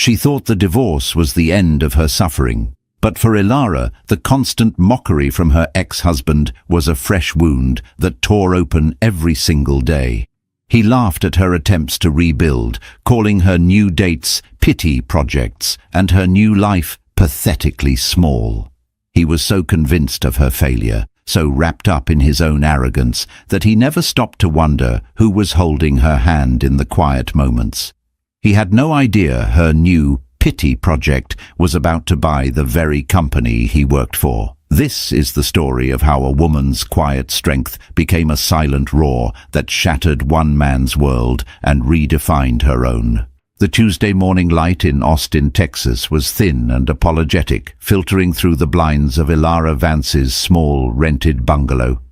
She thought the divorce was the end of her suffering. But for Ilara, the constant mockery from her ex-husband was a fresh wound that tore open every single day. He laughed at her attempts to rebuild, calling her new dates pity projects and her new life pathetically small. He was so convinced of her failure, so wrapped up in his own arrogance, that he never stopped to wonder who was holding her hand in the quiet moments. He had no idea her new pity project was about to buy the very company he worked for. This is the story of how a woman's quiet strength became a silent roar that shattered one man's world and redefined her own. The Tuesday morning light in Austin, Texas was thin and apologetic, filtering through the blinds of Ilara Vance's small, rented bungalow.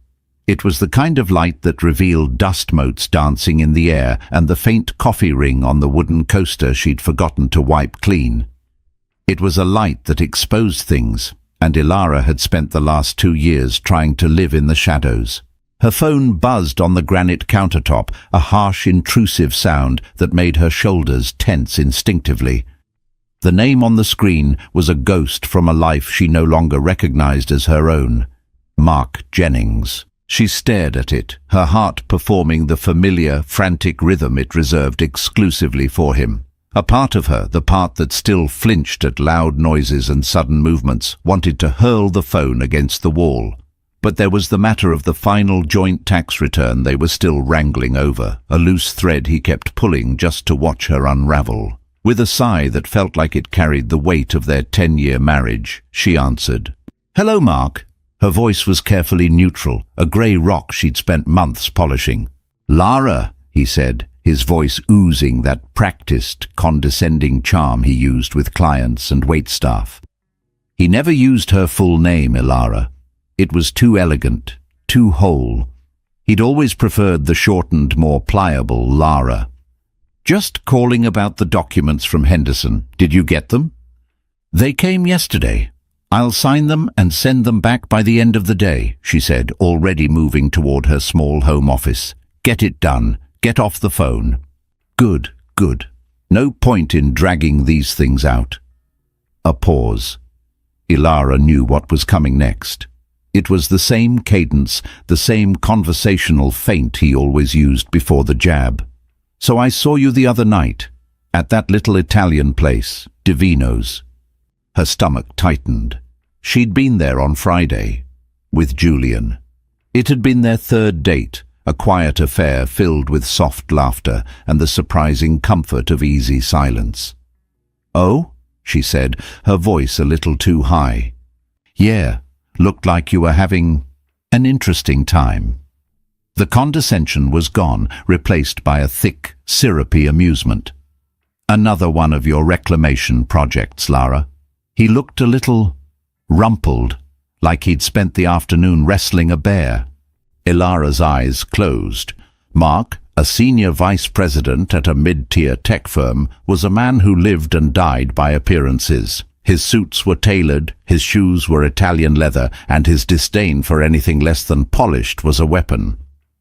It was the kind of light that revealed dust motes dancing in the air and the faint coffee ring on the wooden coaster she'd forgotten to wipe clean. It was a light that exposed things, and Ilara had spent the last 2 years trying to live in the shadows. Her phone buzzed on the granite countertop, a harsh, intrusive sound that made her shoulders tense instinctively. The name on the screen was a ghost from a life she no longer recognized as her own. Mark Jennings. She stared at it, her heart performing the familiar, frantic rhythm it reserved exclusively for him. A part of her, the part that still flinched at loud noises and sudden movements, wanted to hurl the phone against the wall. But there was the matter of the final joint tax return they were still wrangling over, a loose thread he kept pulling just to watch her unravel. With a sigh that felt like it carried the weight of their 10-year marriage, she answered. "Hello, Mark." Her voice was carefully neutral, a grey rock she'd spent months polishing. "Lara," he said, his voice oozing that practiced, condescending charm he used with clients and waitstaff. He never used her full name, Ilara. It was too elegant, too whole. He'd always preferred the shortened, more pliable Lara. "Just calling about the documents from Henderson. Did you get them?" "They came yesterday. I'll sign them and send them back by the end of the day," she said, already moving toward her small home office. "Get it done. Get off the phone." "Good, good. No point in dragging these things out." A pause. Ilara knew what was coming next. It was the same cadence, the same conversational feint he always used before the jab. "So I saw you the other night, at that little Italian place, Divino's." Her stomach tightened. She'd been there on Friday, with Julian. It had been their third date, a quiet affair filled with soft laughter and the surprising comfort of easy silence. "Oh?" she said, her voice a little too high. "Yeah. Looked like you were having an interesting time." The condescension was gone, replaced by a thick, syrupy amusement. "Another one of your reclamation projects, Lara." He looked a little rumpled, like he'd spent the afternoon wrestling a bear. Ilara's eyes closed. Mark, a senior vice president at a mid-tier tech firm, was a man who lived and died by appearances. His suits were tailored, his shoes were Italian leather, and his disdain for anything less than polished was a weapon.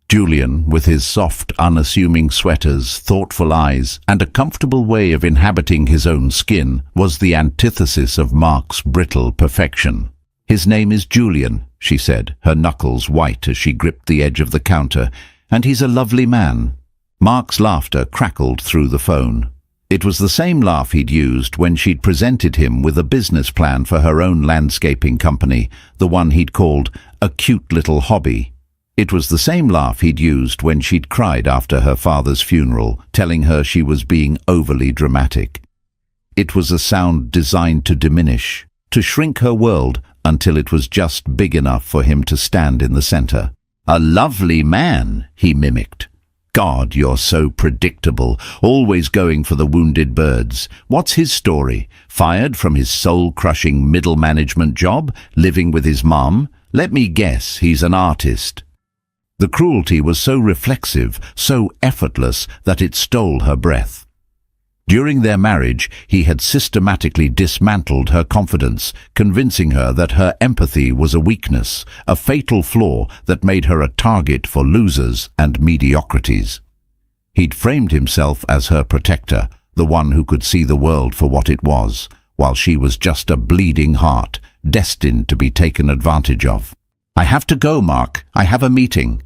Julian, with his soft, unassuming sweaters, thoughtful eyes, and a comfortable way of inhabiting his own skin, was the antithesis of Mark's brittle perfection. "His name is Julian," she said, her knuckles white as she gripped the edge of the counter, "and he's a lovely man." Mark's laughter crackled through the phone. It was the same laugh he'd used when she'd presented him with a business plan for her own landscaping company, the one he'd called a cute little hobby. It was the same laugh he'd used when she'd cried after her father's funeral, telling her she was being overly dramatic. It was a sound designed to diminish, to shrink her world until it was just big enough for him to stand in the center. "A lovely man," he mimicked. "God, you're so predictable, always going for the wounded birds. What's his story? Fired from his soul-crushing middle management job? Living with his mom? Let me guess, he's an artist." The cruelty was so reflexive, so effortless, that it stole her breath. During their marriage, he had systematically dismantled her confidence, convincing her that her empathy was a weakness, a fatal flaw that made her a target for losers and mediocrities. He'd framed himself as her protector, the one who could see the world for what it was, while she was just a bleeding heart, destined to be taken advantage of. "I have to go, Mark. I have a meeting."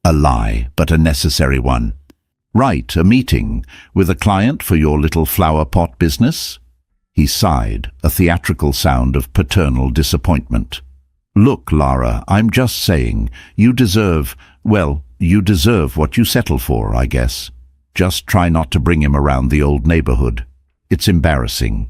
A lie, but a necessary one. "Right, a meeting. With a client for your little flower pot business?" He sighed, a theatrical sound of paternal disappointment. "Look, Lara, I'm just saying, you deserve what you settle for, I guess. Just try not to bring him around the old neighborhood. It's embarrassing."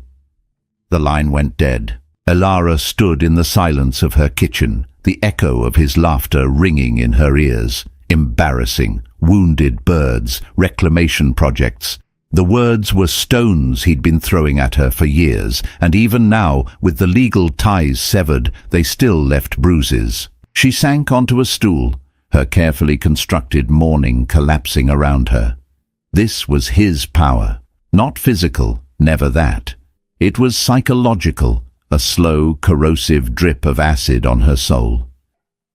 The line went dead. Lara stood in the silence of her kitchen, the echo of his laughter ringing in her ears. Embarrassing, wounded birds, reclamation projects. The words were stones he'd been throwing at her for years, and even now, with the legal ties severed, they still left bruises. She sank onto a stool, her carefully constructed mourning collapsing around her. This was his power. Not physical, never that. It was psychological, a slow, corrosive drip of acid on her soul.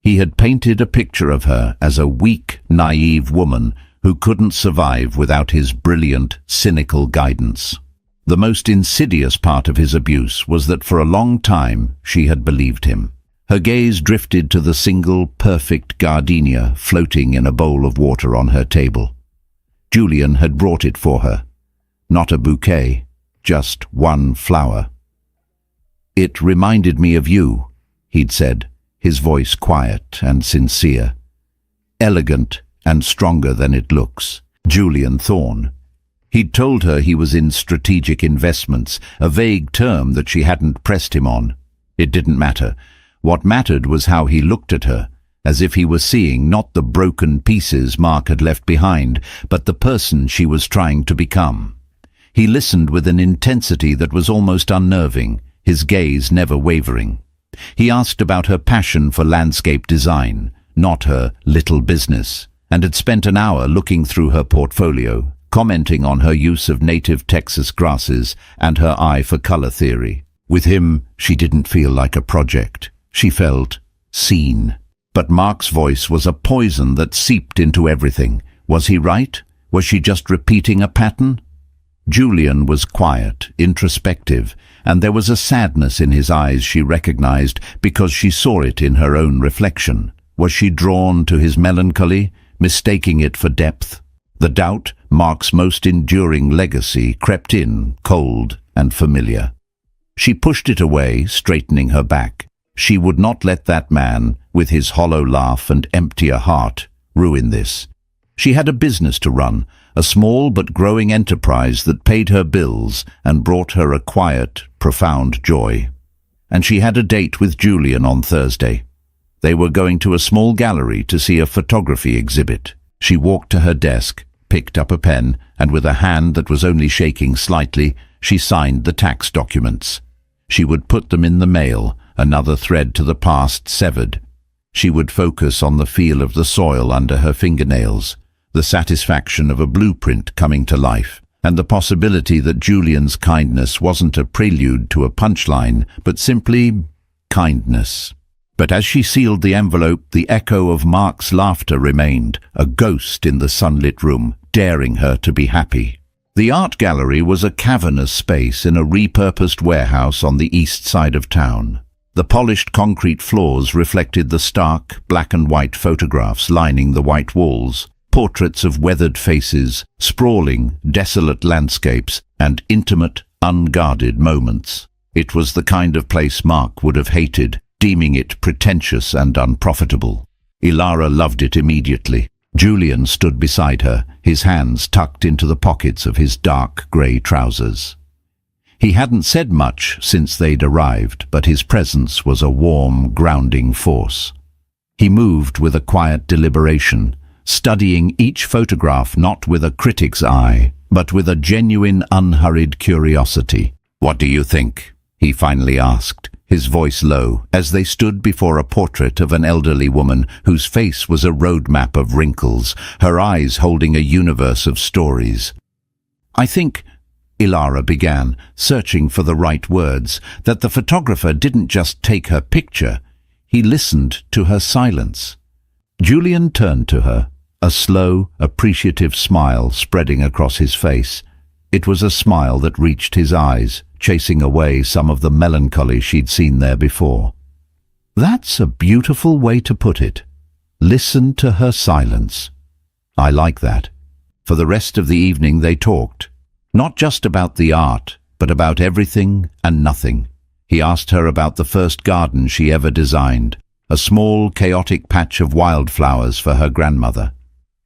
He had painted a picture of her as a weak, naive woman who couldn't survive without his brilliant, cynical guidance. The most insidious part of his abuse was that for a long time she had believed him. Her gaze drifted to the single, perfect gardenia floating in a bowl of water on her table. Julian had brought it for her. Not a bouquet, just one flower. "It reminded me of you," he'd said, his voice quiet and sincere. "Elegant and stronger than it looks." Julian Thorne. He'd told her he was in strategic investments, a vague term that she hadn't pressed him on. It didn't matter. What mattered was how he looked at her, as if he were seeing not the broken pieces Mark had left behind, but the person she was trying to become. He listened with an intensity that was almost unnerving, his gaze never wavering. He asked about her passion for landscape design, not her little business, and had spent an hour looking through her portfolio, commenting on her use of native Texas grasses and her eye for color theory. With him, she didn't feel like a project. She felt seen. But Mark's voice was a poison that seeped into everything. Was he right? Was she just repeating a pattern? Julian was quiet, introspective, and there was a sadness in his eyes she recognized because she saw it in her own reflection. Was she drawn to his melancholy, mistaking it for depth? The doubt, Mark's most enduring legacy, crept in, cold and familiar. She pushed it away, straightening her back. She would not let that man, with his hollow laugh and emptier heart, ruin this. She had a business to run, a small but growing enterprise that paid her bills and brought her a quiet, profound joy. And she had a date with Julian on Thursday. They were going to a small gallery to see a photography exhibit. She walked to her desk, picked up a pen, and with a hand that was only shaking slightly, she signed the tax documents. She would put them in the mail, another thread to the past severed. She would focus on the feel of the soil under her fingernails, the satisfaction of a blueprint coming to life, and the possibility that Julian's kindness wasn't a prelude to a punchline, but simply kindness. But as she sealed the envelope, the echo of Mark's laughter remained, a ghost in the sunlit room, daring her to be happy. The art gallery was a cavernous space in a repurposed warehouse on the east side of town. The polished concrete floors reflected the stark, black and white photographs lining the white walls, portraits of weathered faces, sprawling, desolate landscapes, and intimate, unguarded moments. It was the kind of place Mark would have hated, deeming it pretentious and unprofitable. Lara loved it immediately. Julian stood beside her, his hands tucked into the pockets of his dark grey trousers. He hadn't said much since they'd arrived, but his presence was a warm, grounding force. He moved with a quiet deliberation, studying each photograph not with a critic's eye, but with a genuine, unhurried curiosity. "What do you think?" he finally asked, his voice low, as they stood before a portrait of an elderly woman whose face was a roadmap of wrinkles, her eyes holding a universe of stories. "I think," Lara began, searching for the right words, "that the photographer didn't just take her picture, he listened to her silence." Julian turned to her, a slow, appreciative smile spreading across his face. It was a smile that reached his eyes, chasing away some of the melancholy she'd seen there before. That's a beautiful way to put it. Listen to her silence. I like that. For the rest of the evening they talked, not just about the art, but about everything and nothing. He asked her about the first garden she ever designed, a small, chaotic patch of wildflowers for her grandmother.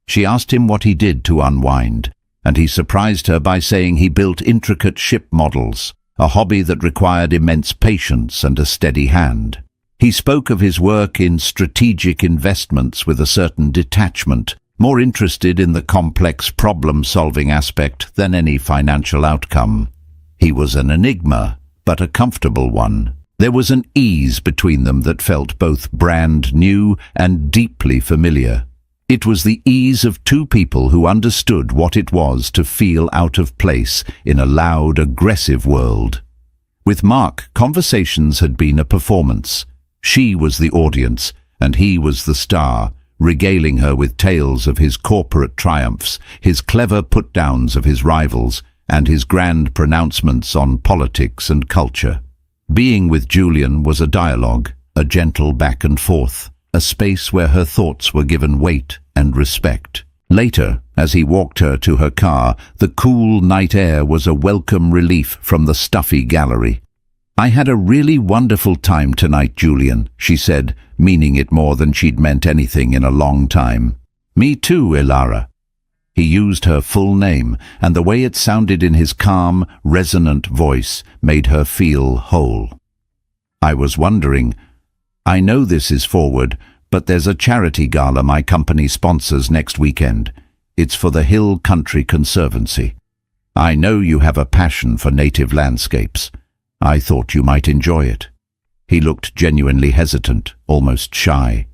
She asked him what he did to unwind, and he surprised her by saying he built intricate ship models, a hobby that required immense patience and a steady hand. He spoke of his work in strategic investments with a certain detachment, more interested in the complex problem-solving aspect than any financial outcome. He was an enigma, but a comfortable one. There was an ease between them that felt both brand new and deeply familiar. It was the ease of two people who understood what it was to feel out of place in a loud, aggressive world. With Mark, conversations had been a performance. She was the audience, and he was the star, regaling her with tales of his corporate triumphs, his clever put-downs of his rivals, and his grand pronouncements on politics and culture. Being with Julian was a dialogue, a gentle back and forth, a space where her thoughts were given weight and respect. Later, as he walked her to her car, the cool night air was a welcome relief from the stuffy gallery. "I had a really wonderful time tonight, Julian," she said, meaning it more than she'd meant anything in a long time. "Me too, Ilara." He used her full name, and the way it sounded in his calm, resonant voice made her feel whole. "I was wondering, I know this is forward, but there's a charity gala my company sponsors next weekend. It's for the Hill Country Conservancy. I know you have a passion for native landscapes. I thought you might enjoy it." He looked genuinely hesitant, almost shy.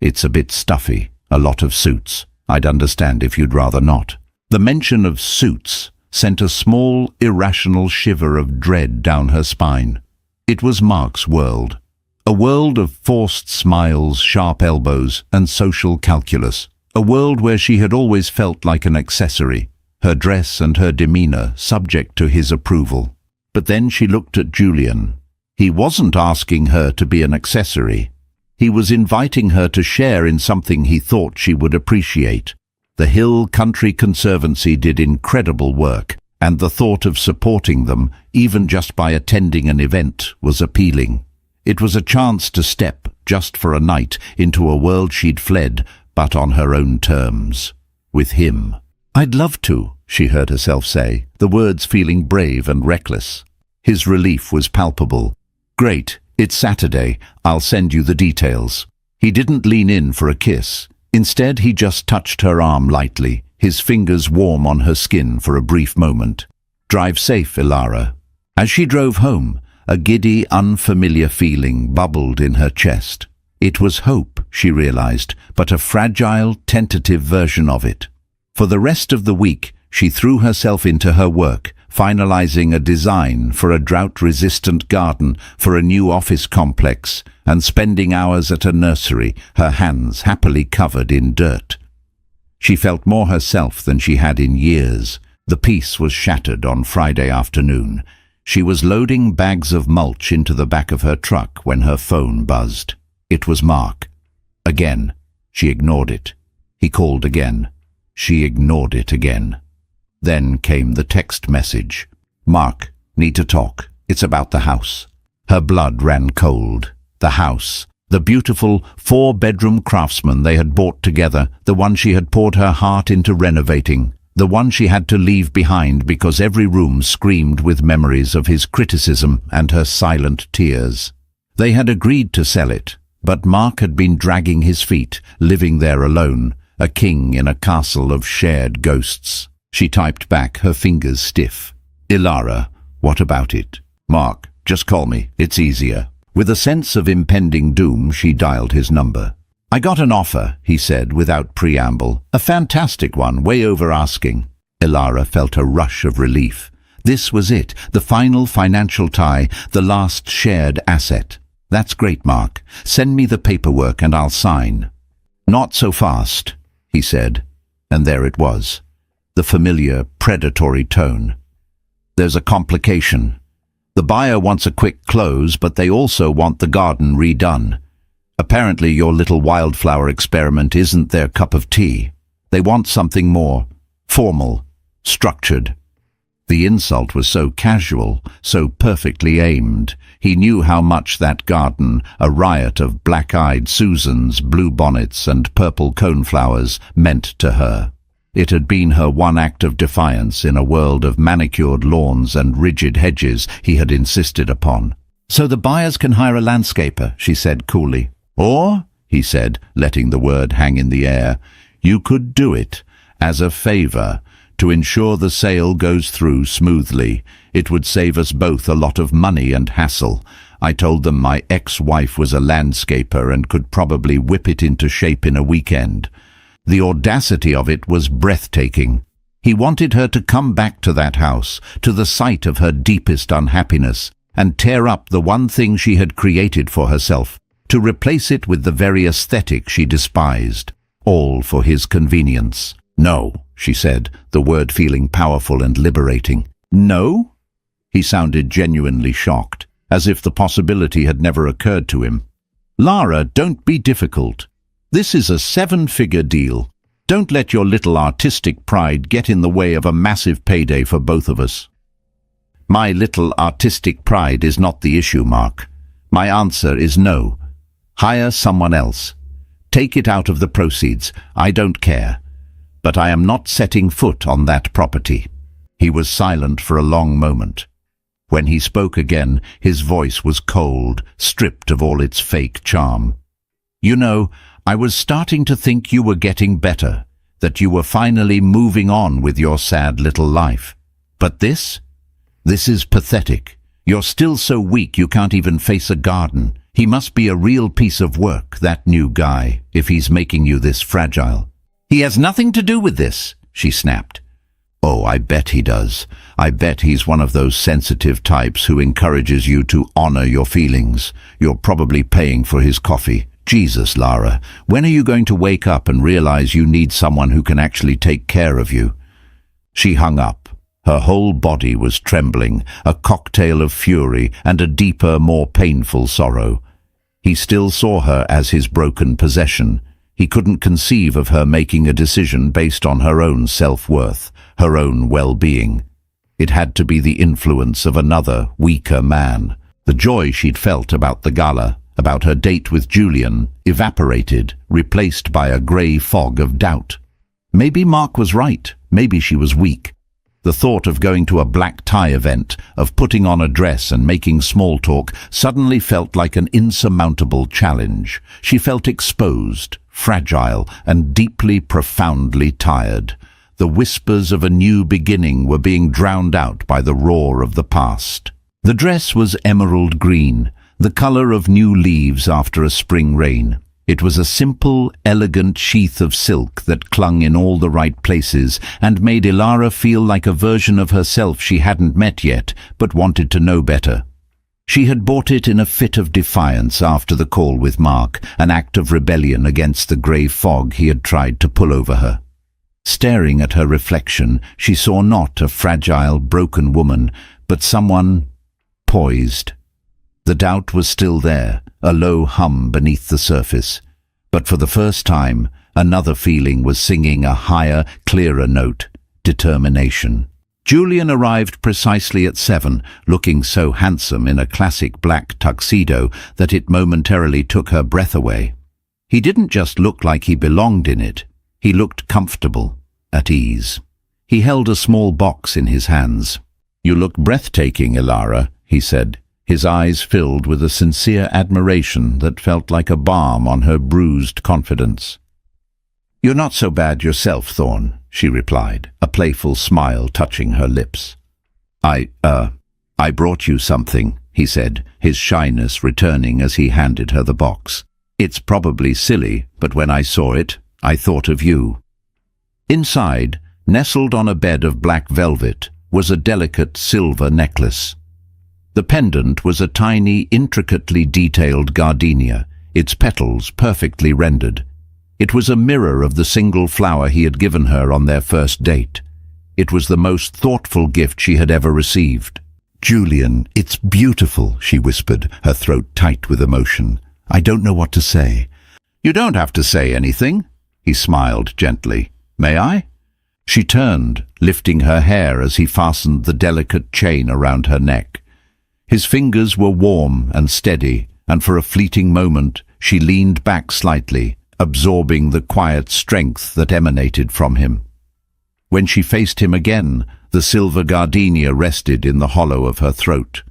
"It's a bit stuffy, a lot of suits. I'd understand if you'd rather not." The mention of suits sent a small, irrational shiver of dread down her spine. It was Mark's world. A world of forced smiles, sharp elbows, and social calculus. A world where she had always felt like an accessory, her dress and her demeanor subject to his approval. But then she looked at Julian. He wasn't asking her to be an accessory. He was inviting her to share in something he thought she would appreciate. The Hill Country Conservancy did incredible work, and the thought of supporting them, even just by attending an event, was appealing. It was a chance to step, just for a night, into a world she'd fled, but on her own terms. With him. "I'd love to," she heard herself say, the words feeling brave and reckless. His relief was palpable. "Great, it's Saturday. I'll send you the details." He didn't lean in for a kiss. Instead, he just touched her arm lightly, his fingers warm on her skin for a brief moment. "Drive safe, Ilara." As she drove home, a giddy, unfamiliar feeling bubbled in her chest. It was hope, she realized, but a fragile, tentative version of it. For the rest of the week, she threw herself into her work, finalizing a design for a drought-resistant garden for a new office complex, and spending hours at a nursery, her hands happily covered in dirt. She felt more herself than she had in years. The peace was shattered on Friday afternoon. She was loading bags of mulch into the back of her truck when her phone buzzed. It was Mark. Again. She ignored it. He called again. She ignored it again. Then came the text message. "Mark, need to talk. It's about the house." Her blood ran cold. The house. The beautiful four-bedroom craftsman they had bought together, the one she had poured her heart into renovating. The one she had to leave behind because every room screamed with memories of his criticism and her silent tears. They had agreed to sell it, but Mark had been dragging his feet, living there alone, a king in a castle of shared ghosts. She typed back, her fingers stiff. "Ilara, what about it?" "Mark, just call me. It's easier." With a sense of impending doom, she dialed his number. "I got an offer," he said without preamble. "A fantastic one, way over asking." Ilara felt a rush of relief. This was it, the final financial tie, the last shared asset. "That's great, Mark. Send me the paperwork and I'll sign." "Not so fast," he said, and there it was. The familiar, predatory tone. There's a complication. The buyer wants a quick close, but they also want the garden redone. Apparently your little wildflower experiment isn't their cup of tea. They want something more formal, structured. The insult was so casual, so perfectly aimed. He knew how much that garden, a riot of black-eyed Susans, bluebonnets and purple coneflowers, meant to her. It had been her one act of defiance in a world of manicured lawns and rigid hedges he had insisted upon. "So the buyers can hire a landscaper," she said coolly. "Or," he said, letting the word hang in the air, "you could do it as a favor to ensure the sale goes through smoothly. It would save us both a lot of money and hassle. I told them my ex-wife was a landscaper and could probably whip it into shape in a weekend." The audacity of it was breathtaking. He wanted her to come back to that house, to the site of her deepest unhappiness, and tear up the one thing she had created for herself, to replace it with the very aesthetic she despised, all for his convenience. "No," she said, the word feeling powerful and liberating. "No?" He sounded genuinely shocked, as if the possibility had never occurred to him. "Lara, don't be difficult. This is a 7-figure deal. Don't let your little artistic pride get in the way of a massive payday for both of us." "My little artistic pride is not the issue, Mark. My answer is no. Hire someone else. Take it out of the proceeds. I don't care. But I am not setting foot on that property." He was silent for a long moment. When he spoke again, his voice was cold, stripped of all its fake charm. "You know, I was starting to think you were getting better, that you were finally moving on with your sad little life. But this is pathetic. You're still so weak you can't even face a garden. He must be a real piece of work, that new guy, if he's making you this fragile." "He has nothing to do with this," she snapped. "Oh, I bet he does. I bet he's one of those sensitive types who encourages you to honor your feelings. You're probably paying for his coffee. Jesus, Lara, when are you going to wake up and realize you need someone who can actually take care of you?" She hung up. Her whole body was trembling, a cocktail of fury and a deeper, more painful sorrow. He still saw her as his broken possession. He couldn't conceive of her making a decision based on her own self-worth, her own well-being. It had to be the influence of another, weaker man. The joy she'd felt about the gala, about her date with Julian, evaporated, replaced by a grey fog of doubt. Maybe Mark was right. Maybe she was weak. The thought of going to a black tie event, of putting on a dress and making small talk, suddenly felt like an insurmountable challenge. She felt exposed, fragile, and deeply, profoundly tired. The whispers of a new beginning were being drowned out by the roar of the past. The dress was emerald green, the color of new leaves after a spring rain. It was a simple, elegant sheath of silk that clung in all the right places and made Ilara feel like a version of herself she hadn't met yet, but wanted to know better. She had bought it in a fit of defiance after the call with Mark, an act of rebellion against the grey fog he had tried to pull over her. Staring at her reflection, she saw not a fragile, broken woman, but someone poised. The doubt was still there, a low hum beneath the surface. But for the first time, another feeling was singing a higher, clearer note: determination. Julian arrived precisely at 7, looking so handsome in a classic black tuxedo that it momentarily took her breath away. He didn't just look like he belonged in it. He looked comfortable, at ease. He held a small box in his hands. "You look breathtaking, Ilara," he said, his eyes filled with a sincere admiration that felt like a balm on her bruised confidence. "You're not so bad yourself, Thorne," she replied, a playful smile touching her lips. I brought you something," he said, his shyness returning as he handed her the box. "It's probably silly, but when I saw it, I thought of you." Inside, nestled on a bed of black velvet, was a delicate silver necklace. The pendant was a tiny, intricately detailed gardenia, its petals perfectly rendered. It was a mirror of the single flower he had given her on their first date. It was the most thoughtful gift she had ever received. "Julian, it's beautiful," she whispered, her throat tight with emotion. "I don't know what to say." "You don't have to say anything," he smiled gently. "May I?" She turned, lifting her hair as he fastened the delicate chain around her neck. His fingers were warm and steady, and for a fleeting moment she leaned back slightly, absorbing the quiet strength that emanated from him. When she faced him again, the silver gardenia rested in the hollow of her throat,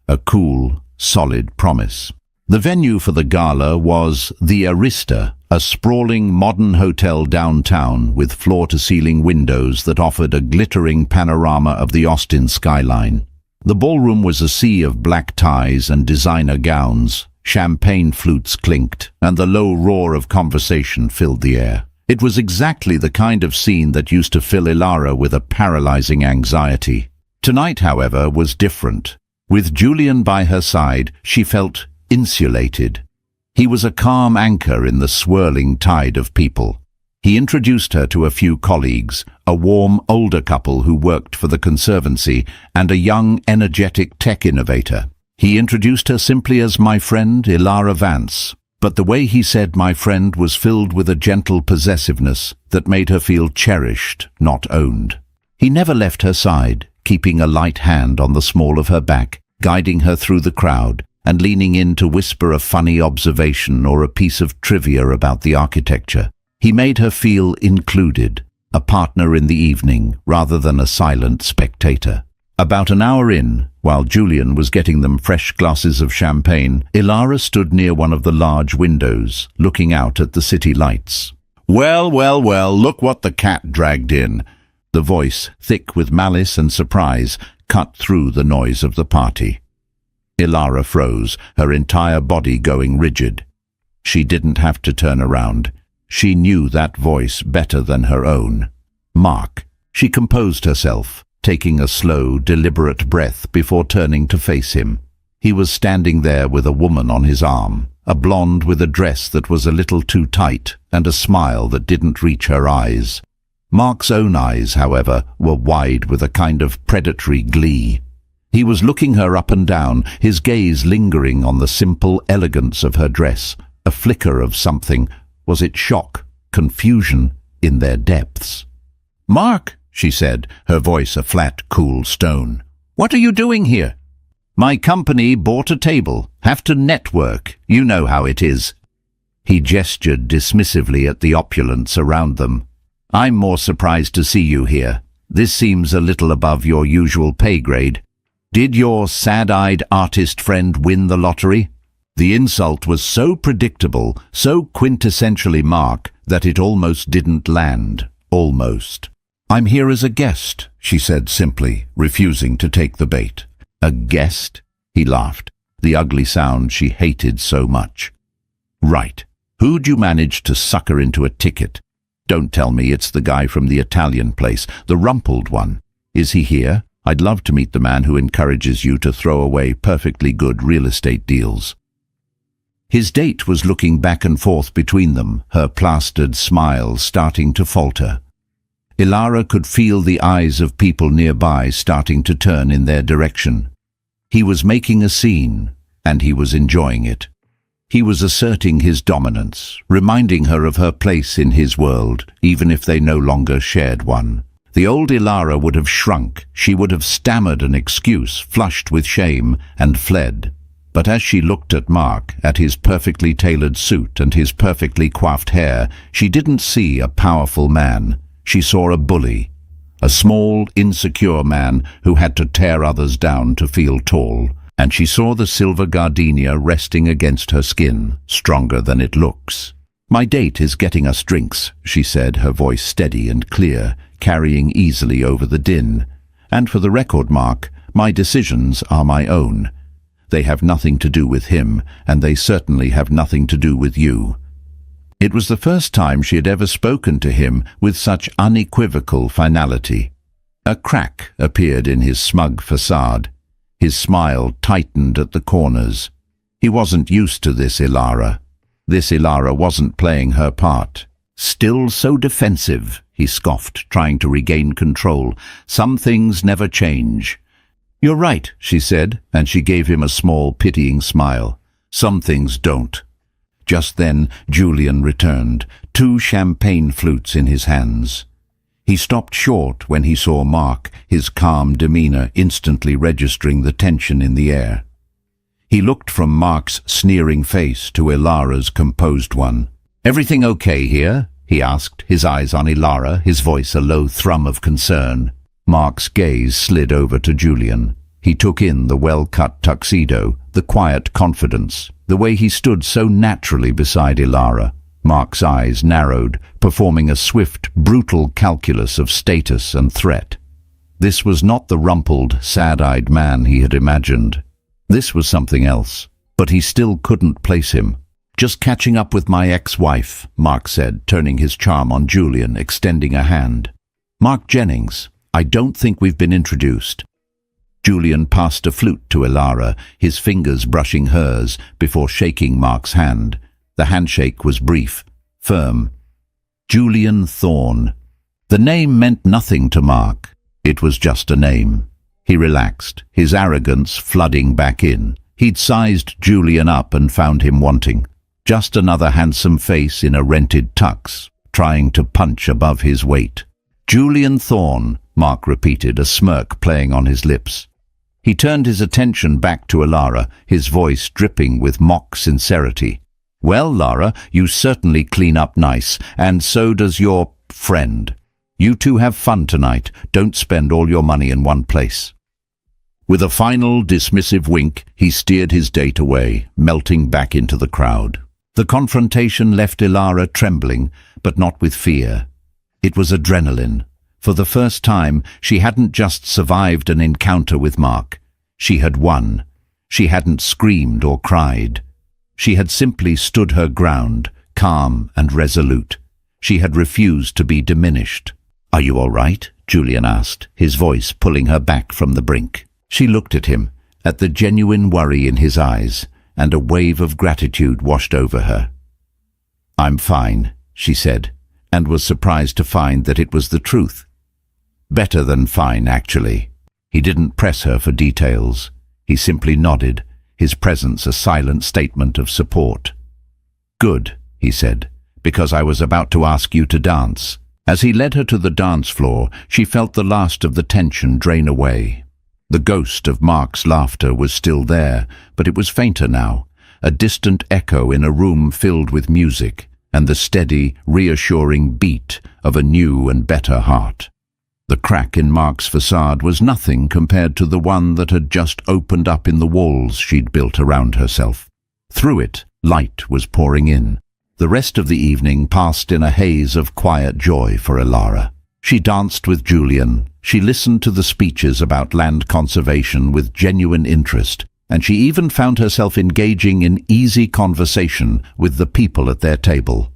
a cool, solid promise. The venue for the gala was the Arista, a sprawling modern hotel downtown with floor-to-ceiling windows that offered a glittering panorama of the Austin skyline. The ballroom was a sea of black ties and designer gowns, champagne flutes clinked, and the low roar of conversation filled the air. It was exactly the kind of scene that used to fill Ilara with a paralyzing anxiety. Tonight, however, was different. With Julian by her side, she felt insulated. He was a calm anchor in the swirling tide of people. He introduced her to a few colleagues, a warm older couple who worked for the Conservancy, and a young, energetic tech innovator. He introduced her simply as my friend Ilara Vance. But the way he said "my friend" was filled with a gentle possessiveness that made her feel cherished, not owned. He never left her side, keeping a light hand on the small of her back, guiding her through the crowd, and leaning in to whisper a funny observation or a piece of trivia about the architecture. He made her feel included, a partner in the evening rather than a silent spectator. About an hour in, while Julian was getting them fresh glasses of champagne, Ilara stood near one of the large windows, looking out at the city lights. "Well, well, well, look what the cat dragged in." The voice, thick with malice and surprise, cut through the noise of the party. Ilara froze, her entire body going rigid. She didn't have to turn around. She knew that voice better than her own. Mark. She composed herself, taking a slow, deliberate breath before turning to face him. He was standing there with a woman on his arm, a blonde with a dress that was a little too tight and a smile that didn't reach her eyes. Mark's own eyes, however, were wide with a kind of predatory glee. He was looking her up and down, his gaze lingering on the simple elegance of her dress, a flicker of something. Was it shock, confusion, in their depths? "Mark," she said, her voice a flat, cool stone. "What are you doing here?" "My company bought a table. Have to network. You know how it is." He gestured dismissively at the opulence around them. "I'm more surprised to see you here. This seems a little above your usual pay grade. Did your sad-eyed artist friend win the lottery?" The insult was so predictable, so quintessentially Mark, that it almost didn't land. Almost. "I'm here as a guest," she said simply, refusing to take the bait. "A guest?" He laughed, the ugly sound she hated so much. "Right. Who'd you manage to sucker into a ticket? Don't tell me it's the guy from the Italian place, the rumpled one. Is he here? I'd love to meet the man who encourages you to throw away perfectly good real estate deals." His date was looking back and forth between them, her plastered smile starting to falter. Ilara could feel the eyes of people nearby starting to turn in their direction. He was making a scene, and he was enjoying it. He was asserting his dominance, reminding her of her place in his world, even if they no longer shared one. The old Ilara would have shrunk, she would have stammered an excuse, flushed with shame, and fled. But as she looked at Mark, at his perfectly tailored suit and his perfectly coiffed hair, she didn't see a powerful man. She saw a bully, a small, insecure man who had to tear others down to feel tall. And she saw the silver gardenia resting against her skin, stronger than it looks. "My date is getting us drinks," she said, her voice steady and clear, carrying easily over the din. "And for the record, Mark, my decisions are my own. They have nothing to do with him, and they certainly have nothing to do with you." It was the first time she had ever spoken to him with such unequivocal finality. A crack appeared in his smug facade. His smile tightened at the corners. He wasn't used to this Ilara. This Ilara wasn't playing her part. Still so defensive, he scoffed, trying to regain control. "Some things never change." "You're right," she said, and she gave him a small, pitying smile. "Some things don't." Just then, Julian returned, 2 champagne flutes in his hands. He stopped short when he saw Mark, his calm demeanor instantly registering the tension in the air. He looked from Mark's sneering face to Ilara's composed one. "Everything okay here?" he asked, his eyes on Ilara, his voice a low thrum of concern. Mark's gaze slid over to Julian. He took in the well-cut tuxedo, the quiet confidence, the way he stood so naturally beside Ilara. Mark's eyes narrowed, performing a swift, brutal calculus of status and threat. This was not the rumpled, sad-eyed man he had imagined. This was something else, but he still couldn't place him. "Just catching up with my ex-wife," Mark said, turning his charm on Julian, extending a hand. "Mark Jennings, I don't think we've been introduced." Julian passed a flute to Ilara, his fingers brushing hers, before shaking Mark's hand. The handshake was brief, firm. Julian Thorne. The name meant nothing to Mark. It was just a name. He relaxed, his arrogance flooding back in. He'd sized Julian up and found him wanting. Just another handsome face in a rented tux, trying to punch above his weight. "Julian Thorne," Mark repeated, a smirk playing on his lips. He turned his attention back to Ilara, his voice dripping with mock sincerity. "Well, Lara, you certainly clean up nice, and so does your friend. You two have fun tonight. Don't spend all your money in one place." With a final dismissive wink, he steered his date away, melting back into the crowd. The confrontation left Ilara trembling, but not with fear. It was adrenaline. For the first time, she hadn't just survived an encounter with Mark. She had won. She hadn't screamed or cried. She had simply stood her ground, calm and resolute. She had refused to be diminished. "Are you all right?" Julian asked, his voice pulling her back from the brink. She looked at him, at the genuine worry in his eyes, and a wave of gratitude washed over her. "I'm fine," she said, and was surprised to find that it was the truth. Better than fine, actually. He didn't press her for details. He simply nodded, his presence a silent statement of support. "Good," he said, "because I was about to ask you to dance." As he led her to the dance floor, she felt the last of the tension drain away. The ghost of Mark's laughter was still there, but it was fainter now, a distant echo in a room filled with music, and the steady, reassuring beat of a new and better heart. The crack in Mark's facade was nothing compared to the one that had just opened up in the walls she'd built around herself. Through it, light was pouring in. The rest of the evening passed in a haze of quiet joy for Ilara. She danced with Julian, she listened to the speeches about land conservation with genuine interest, and she even found herself engaging in easy conversation with the people at their table.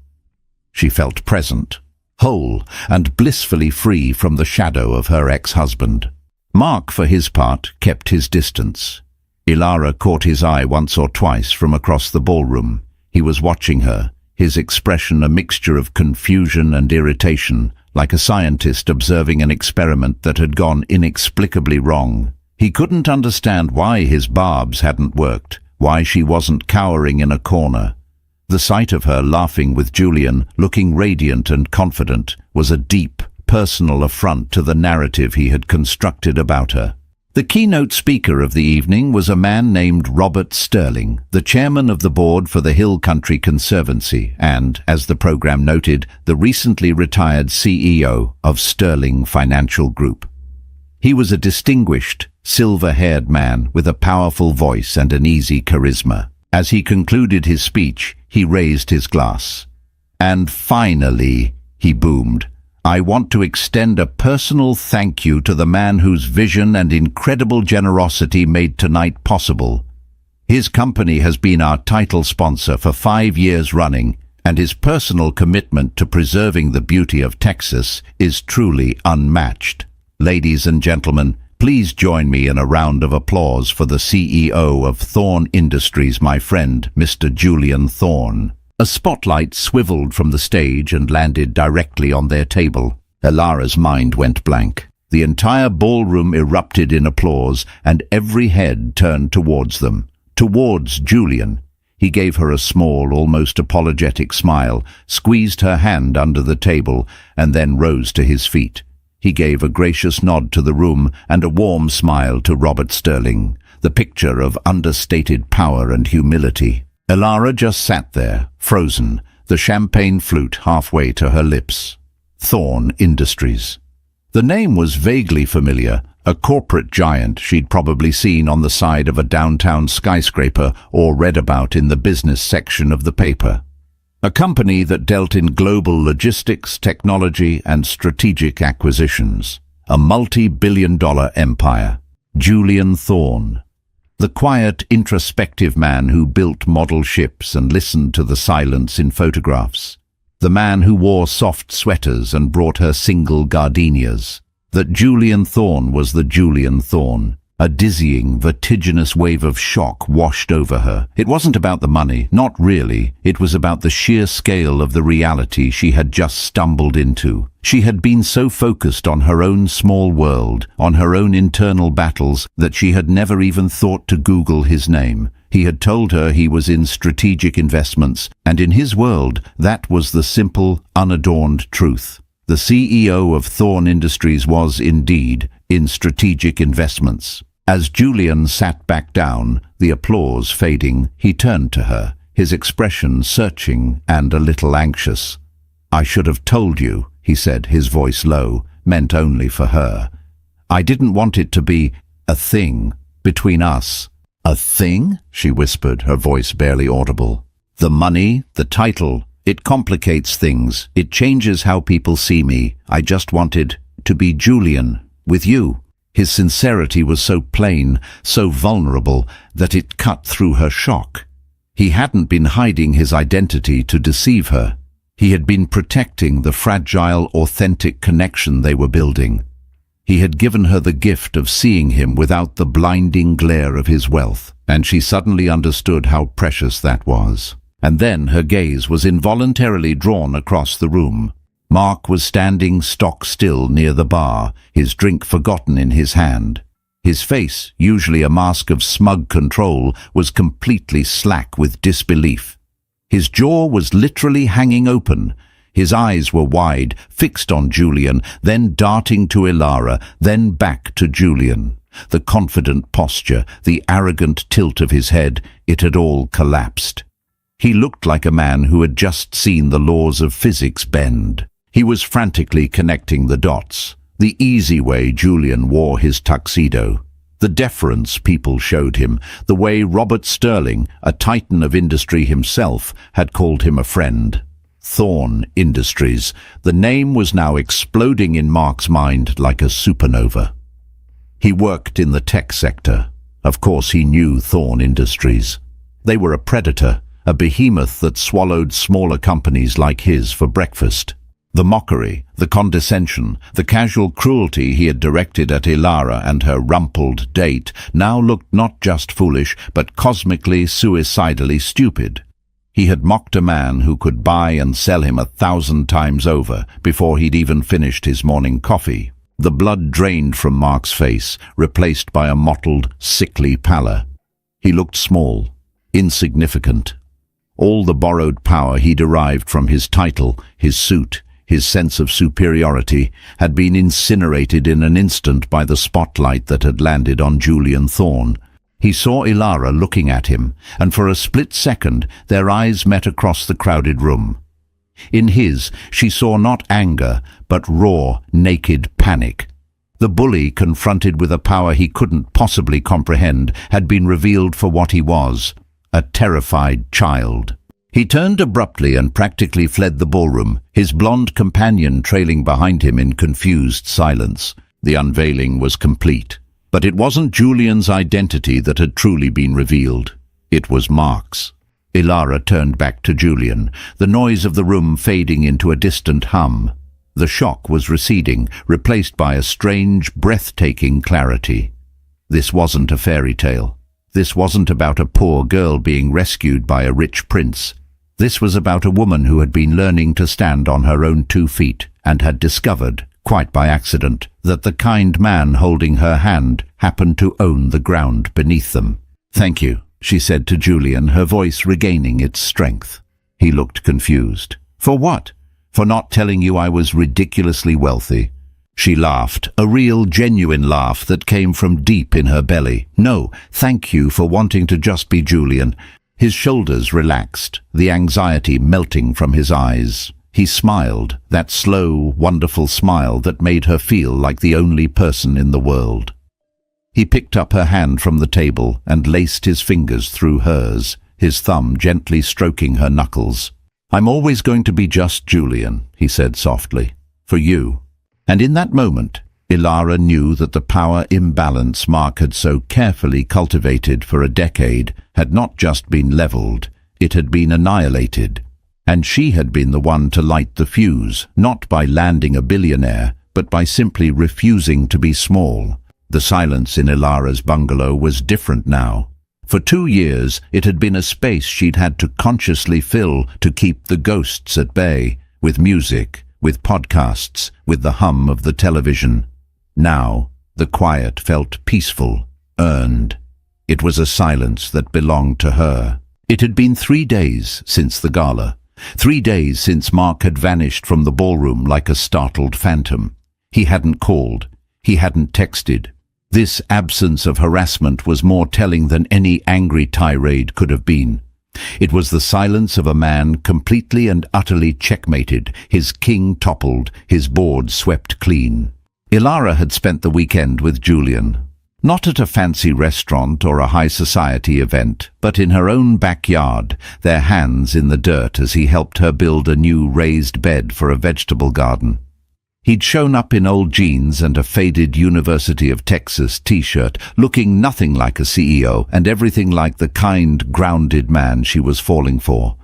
She felt present, whole, and blissfully free from the shadow of her ex-husband. Mark, for his part, kept his distance. Ilara caught his eye once or twice from across the ballroom. He was watching her, his expression a mixture of confusion and irritation, like a scientist observing an experiment that had gone inexplicably wrong. He couldn't understand why his barbs hadn't worked, why she wasn't cowering in a corner. The sight of her laughing with Julian, looking radiant and confident, was a deep, personal affront to the narrative he had constructed about her. The keynote speaker of the evening was a man named Robert Sterling, the chairman of the board for the Hill Country Conservancy and, as the program noted, the recently retired CEO of Sterling Financial Group. He was a distinguished, silver-haired man with a powerful voice and an easy charisma. As he concluded his speech, he raised his glass. "And finally," he boomed, "I want to extend a personal thank you to the man whose vision and incredible generosity made tonight possible. His company has been our title sponsor for 5 years running, and his personal commitment to preserving the beauty of Texas is truly unmatched. Ladies and gentlemen, please join me in a round of applause for the CEO of Thorne Industries, my friend, Mr. Julian Thorne." A spotlight swiveled from the stage and landed directly on their table. Ilara's mind went blank. The entire ballroom erupted in applause, and every head turned towards them, towards Julian. He gave her a small, almost apologetic smile, squeezed her hand under the table, and then rose to his feet. He gave a gracious nod to the room and a warm smile to Robert Sterling, the picture of understated power and humility. Ilara just sat there, frozen, the champagne flute halfway to her lips. Thorn Industries. The name was vaguely familiar, a corporate giant she'd probably seen on the side of a downtown skyscraper or read about in the business section of the paper. A company that dealt in global logistics, technology, and strategic acquisitions. A multi-billion-dollar empire. Julian Thorn. The quiet, introspective man who built model ships and listened to the silence in photographs. The man who wore soft sweaters and brought her single gardenias. That Julian Thorn was the Julian Thorn. A dizzying, vertiginous wave of shock washed over her. It wasn't about the money, not really. It was about the sheer scale of the reality she had just stumbled into. She had been so focused on her own small world, on her own internal battles, that she had never even thought to Google his name. He had told her he was in strategic investments, and in his world, that was the simple, unadorned truth. The CEO of Thorn Industries was, indeed, in strategic investments. As Julian sat back down, the applause fading, he turned to her, his expression searching and a little anxious. "I should have told you," he said, his voice low, meant only for her. "I didn't want it to be a thing between us." "A thing?" she whispered, her voice barely audible. "The money, the title, it complicates things. It changes how people see me. I just wanted to be Julian, with you." His sincerity was so plain, so vulnerable, that it cut through her shock. He hadn't been hiding his identity to deceive her. He had been protecting the fragile, authentic connection they were building. He had given her the gift of seeing him without the blinding glare of his wealth, and she suddenly understood how precious that was. And then her gaze was involuntarily drawn across the room. Mark was standing stock still near the bar, his drink forgotten in his hand. His face, usually a mask of smug control, was completely slack with disbelief. His jaw was literally hanging open. His eyes were wide, fixed on Julian, then darting to Ilara, then back to Julian. The confident posture, the arrogant tilt of his head, it had all collapsed. He looked like a man who had just seen the laws of physics bend. He was frantically connecting the dots. The easy way Julian wore his tuxedo. The deference people showed him. The way Robert Sterling, a titan of industry himself, had called him a friend. Thorn Industries. The name was now exploding in Mark's mind like a supernova. He worked in the tech sector. Of course he knew Thorn Industries. They were a predator, a behemoth that swallowed smaller companies like his for breakfast. The mockery, the condescension, the casual cruelty he had directed at Ilara and her rumpled date now looked not just foolish, but cosmically, suicidally stupid. He had mocked a man who could buy and sell him 1,000 times over before he'd even finished his morning coffee. The blood drained from Mark's face, replaced by a mottled, sickly pallor. He looked small, insignificant. All the borrowed power he derived from his title, his suit, his sense of superiority, had been incinerated in an instant by the spotlight that had landed on Julian Thorn. He saw Ilara looking at him, and for a split second their eyes met across the crowded room. In his, she saw not anger, but raw, naked panic. The bully, confronted with a power he couldn't possibly comprehend, had been revealed for what he was, a terrified child. He turned abruptly and practically fled the ballroom, his blonde companion trailing behind him in confused silence. The unveiling was complete. But it wasn't Julian's identity that had truly been revealed. It was Mark's. Ilara turned back to Julian, the noise of the room fading into a distant hum. The shock was receding, replaced by a strange, breathtaking clarity. This wasn't a fairy tale. This wasn't about a poor girl being rescued by a rich prince. This was about a woman who had been learning to stand on her own 2 feet and had discovered, quite by accident, that the kind man holding her hand happened to own the ground beneath them. "Thank you," she said to Julian, her voice regaining its strength. He looked confused. "For what? For not telling you I was ridiculously wealthy?" She laughed, a real, genuine laugh that came from deep in her belly. "No, thank you for wanting to just be Julian." His shoulders relaxed, the anxiety melting from his eyes. He smiled, that slow, wonderful smile that made her feel like the only person in the world. He picked up her hand from the table and laced his fingers through hers, his thumb gently stroking her knuckles. "I'm always going to be just Julian," he said softly, "for you." And in that moment, Ilara knew that the power imbalance Mark had so carefully cultivated for a decade had not just been leveled, it had been annihilated. And she had been the one to light the fuse, not by landing a billionaire, but by simply refusing to be small. The silence in Ilara's bungalow was different now. For 2 years, it had been a space she'd had to consciously fill to keep the ghosts at bay, with music, with podcasts, with the hum of the television. Now, the quiet felt peaceful, earned. It was a silence that belonged to her. It had been 3 days since the gala. 3 days since Mark had vanished from the ballroom like a startled phantom. He hadn't called. He hadn't texted. This absence of harassment was more telling than any angry tirade could have been. It was the silence of a man completely and utterly checkmated, his king toppled, his board swept clean. Ilara had spent the weekend with Julian. Not at a fancy restaurant or a high society event, but in her own backyard, their hands in the dirt as he helped her build a new raised bed for a vegetable garden. He'd shown up in old jeans and a faded University of Texas t-shirt, looking nothing like a CEO and everything like the kind, grounded man she was falling for.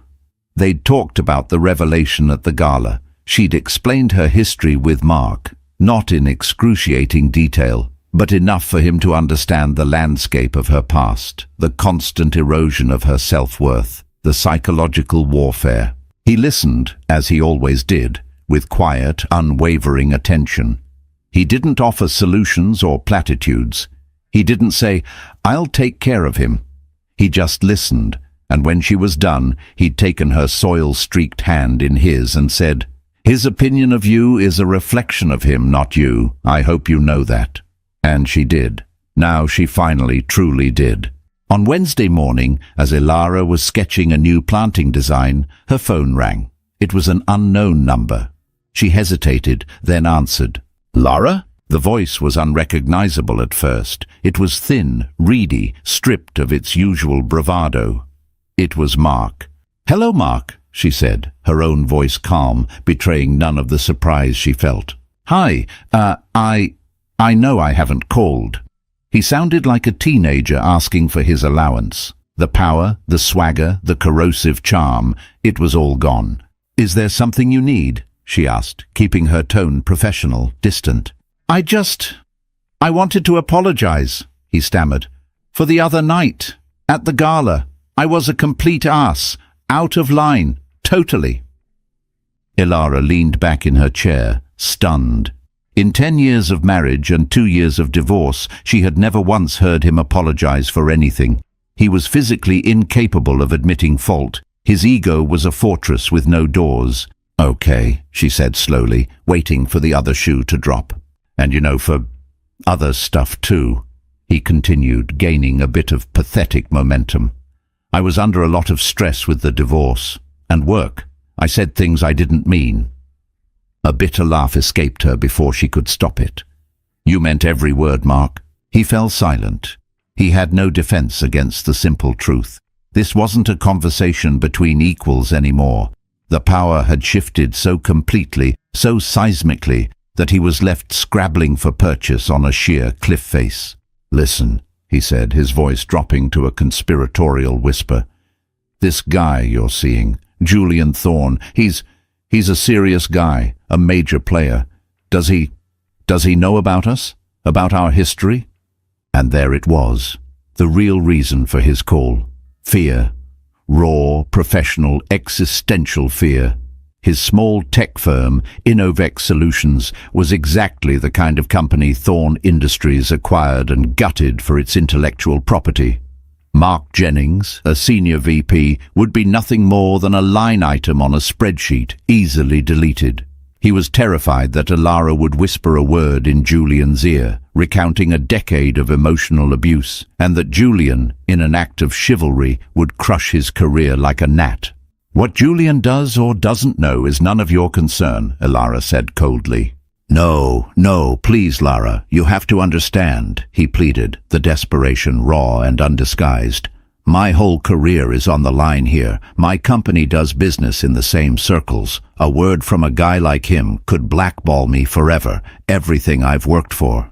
They'd talked about the revelation at the gala. She'd explained her history with Mark, not in excruciating detail, but enough for him to understand the landscape of her past, the constant erosion of her self-worth, the psychological warfare. He listened, as he always did, with quiet, unwavering attention. He didn't offer solutions or platitudes. He didn't say, "I'll take care of him." He just listened, and when she was done, he'd taken her soil-streaked hand in his and said, "His opinion of you is a reflection of him, not you. I hope you know that." And she did. Now she finally truly did. On Wednesday morning, as Ilara was sketching a new planting design, her phone rang. It was an unknown number. She hesitated, then answered. "Lara?" The voice was unrecognizable at first. It was thin, reedy, stripped of its usual bravado. It was Mark. "Hello, Mark," she said, her own voice calm, betraying none of the surprise she felt. "Hi, I know I haven't called." He sounded like a teenager asking for his allowance. The power, the swagger, the corrosive charm, it was all gone. "Is there something you need?" she asked, keeping her tone professional, distant. I wanted to apologize," he stammered. "For the other night, at the gala. I was a complete ass, out of line, totally." Ilara leaned back in her chair, stunned. In 10 years of marriage and 2 years of divorce, she had never once heard him apologize for anything. He was physically incapable of admitting fault. His ego was a fortress with no doors. "Okay," she said slowly, waiting for the other shoe to drop. "And for other stuff too," he continued, gaining a bit of pathetic momentum. "I was under a lot of stress with the divorce. And work. I said things I didn't mean." A bitter laugh escaped her before she could stop it. "You meant every word, Mark." He fell silent. He had no defense against the simple truth. This wasn't a conversation between equals anymore. The power had shifted so completely, so seismically, that he was left scrabbling for purchase on a sheer cliff face. "Listen," he said, his voice dropping to a conspiratorial whisper. "This guy you're seeing, Julian Thorne, he's a serious guy, a major player. Does he know about us? About our history?" And there it was, the real reason for his call. Fear. Raw, professional, existential fear. His small tech firm, Innovex Solutions, was exactly the kind of company Thorne Industries acquired and gutted for its intellectual property. Mark Jennings, a senior VP, would be nothing more than a line item on a spreadsheet, easily deleted. He was terrified that Elara would whisper a word in Julian's ear, recounting a decade of emotional abuse, and that Julian, in an act of chivalry, would crush his career like a gnat. "What Julian does or doesn't know is none of your concern," Elara said coldly. No, please, Lara, you have to understand," he pleaded, the desperation raw and undisguised. "My whole career is on the line here. My company does business in the same circles. A word from a guy like him could blackball me forever, everything I've worked for."